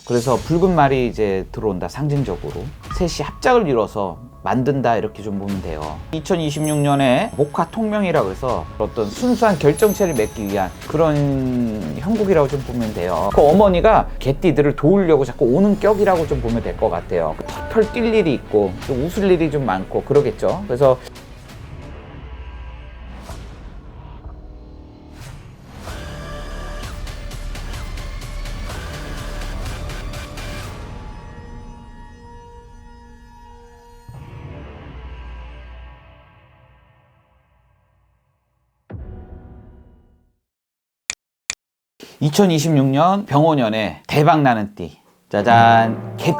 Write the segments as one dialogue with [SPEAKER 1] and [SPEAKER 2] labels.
[SPEAKER 1] 그래서 붉은 말이 이제 들어온다. 상징적으로 셋이 합작을 이뤄서 만든다, 이렇게 좀 보면 돼요. 2026년에 목화 통명이라고 해서 어떤 순수한 결정체를 맺기 위한 그런 형국이라고 좀 보면 돼요. 그 어머니가 개띠들을 도우려고 자꾸 오는 격이라고 좀 보면 될 것 같아요. 펄펄 뛸 일이 있고 좀 웃을 일이 좀 많고 그러겠죠. 그래서 2026년 병오년에 대박나는 띠, 짜잔, 개띠,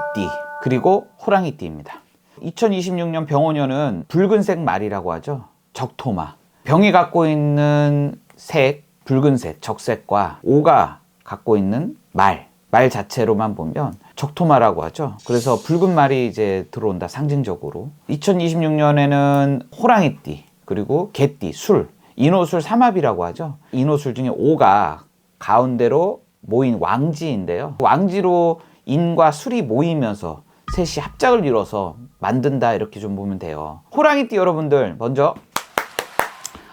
[SPEAKER 1] 그리고 호랑이띠입니다. 2026년 병오년은 붉은색 말이라고 하죠. 적토마. 병이 갖고 있는 색, 붉은색, 적색과 오가 갖고 있는 말 자체로만 보면 적토마라고 하죠. 그래서 붉은 말이 이제 들어온다, 상징적으로. 2026년에는 호랑이띠, 그리고 개띠, 술, 인호술 삼합이라고 하죠. 인호술 중에 오가 가운데로 모인 왕지인데요. 왕지로 인과 술이 모이면서 셋이 합작을 이뤄서 만든다, 이렇게 좀 보면 돼요. 호랑이띠 여러분들 먼저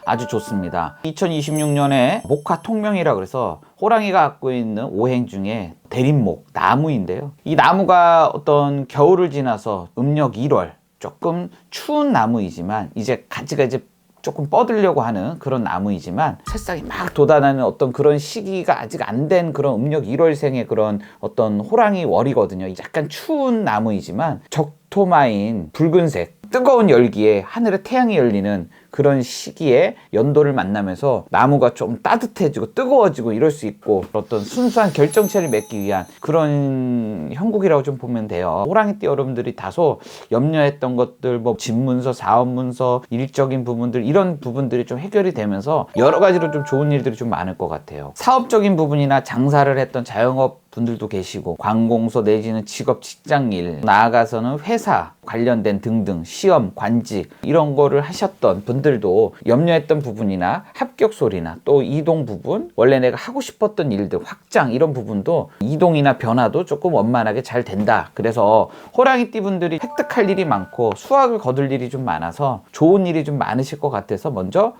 [SPEAKER 1] 아주 좋습니다. 2026년에 목화 통명이라고 해서 호랑이가 갖고 있는 오행 중에 대림목, 나무인데요. 이 나무가 어떤 겨울을 지나서 음력 1월 조금 추운 나무이지만 이제 가지가 이제 조금 뻗으려고 하는 그런 나무이지만 새싹이 막 돋아나는 어떤 그런 시기가 아직 안 된 그런 음력 1월생의 그런 어떤 호랑이 월이거든요. 약간 추운 나무이지만 적토마인 붉은색 뜨거운 열기에 하늘에 태양이 열리는 그런 시기에 연도를 만나면서 나무가 좀 따뜻해지고 뜨거워지고 이럴 수 있고 어떤 순수한 결정체를 맺기 위한 그런 형국이라고 좀 보면 돼요. 호랑이띠 여러분들이 다소 염려했던 것들, 뭐 집문서, 사업문서, 일적인 부분들, 이런 부분들이 좀 해결이 되면서 여러 가지로 좀 좋은 일들이 좀 많을 것 같아요. 사업적인 부분이나 장사를 했던 자영업 분들도 계시고 관공서 내지는 직업, 직장일, 나아가서는 회사 관련된 등등 시험, 관직 이런 거를 하셨던 분들도 염려했던 부분이나 합격소리나 또 이동 부분, 원래 내가 하고 싶었던 일들, 확장 이런 부분도 이동이나 변화도 조금 원만하게 잘 된다. 그래서 호랑이띠 분들이 획득할 일이 많고 수확을 거둘 일이 좀 많아서 좋은 일이 좀 많으실 것 같아서 먼저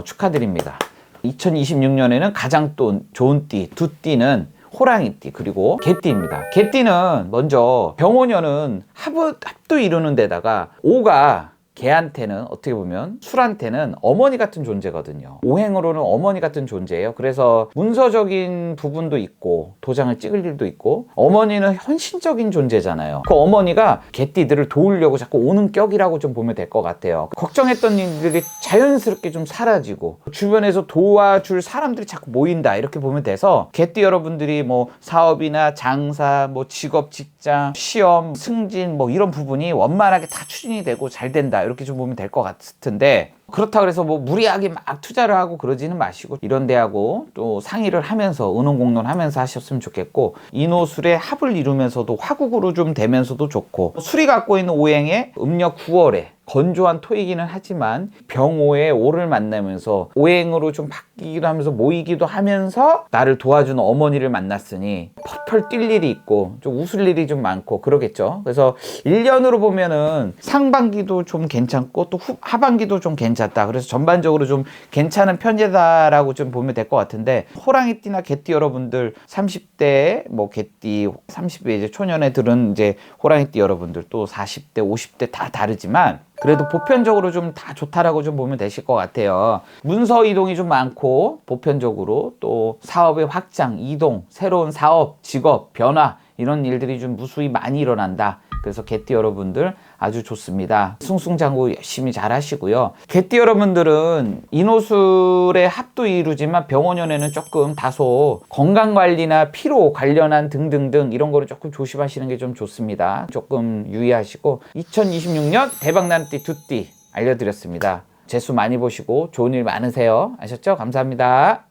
[SPEAKER 1] 축하드립니다. 2026년에는 가장 또 좋은 띠, 두 띠는 호랑이띠 그리고 개띠입니다. 개띠는 먼저 병오년은 합도 이루는 데다가 오가 개한테는 어떻게 보면 술한테는 어머니 같은 존재거든요. 오행으로는 어머니 같은 존재예요. 그래서 문서적인 부분도 있고 도장을 찍을 일도 있고 어머니는 헌신적인 존재잖아요. 그 어머니가 개띠들을 도우려고 자꾸 오는 격이라고 좀 보면 될 것 같아요. 걱정했던 일들이 자연스럽게 좀 사라지고 주변에서 도와줄 사람들이 자꾸 모인다, 이렇게 보면 돼서 개띠 여러분들이 뭐 사업이나 장사, 뭐 직업, 직장, 시험, 승진 뭐 이런 부분이 원만하게 다 추진이 되고 잘 된다, 이렇게 좀 보면 될 것 같은데, 그렇다고 해서 뭐 무리하게 막 투자를 하고 그러지는 마시고 이런 데하고 또 상의를 하면서 의논공론하면서 하셨으면 좋겠고, 인호술의 합을 이루면서도 화국으로 좀 되면서도 좋고, 술이 갖고 있는 오행에 음력 9월에 건조한 토이기는 하지만 병오의 오를 만나면서 오행으로 좀 바뀌기도 하면서 모이기도 하면서 나를 도와주는 어머니를 만났으니 펄펄 뛸 일이 있고 좀 웃을 일이 좀 많고 그러겠죠. 그래서 1년으로 보면은 상반기도 좀 괜찮고 또 하반기도 좀 괜찮다. 그래서 전반적으로 좀 괜찮은 편이다라고 좀 보면 될 것 같은데, 호랑이띠나 개띠 여러분들 30대 뭐 개띠, 30대 이제 초년에 들은 이제 호랑이띠 여러분들 또 40대 50대 다 다르지만 그래도 보편적으로 좀 다 좋다라고 좀 보면 되실 것 같아요. 문서 이동이 좀 많고 보편적으로 또 사업의 확장, 이동, 새로운 사업, 직업, 변화 이런 일들이 좀 무수히 많이 일어난다. 그래서 개띠 여러분들 아주 좋습니다. 승승장구 열심히 잘 하시고요. 개띠 여러분들은 인호술의 합도 이루지만 병오년에는 조금 다소 건강관리나 피로 관련한 등등등 이런 거를 조금 조심하시는 게 좀 좋습니다. 조금 유의하시고 2026년 대박나는 띠 두 띠 알려드렸습니다. 재수 많이 보시고 좋은 일 많으세요. 아셨죠? 감사합니다.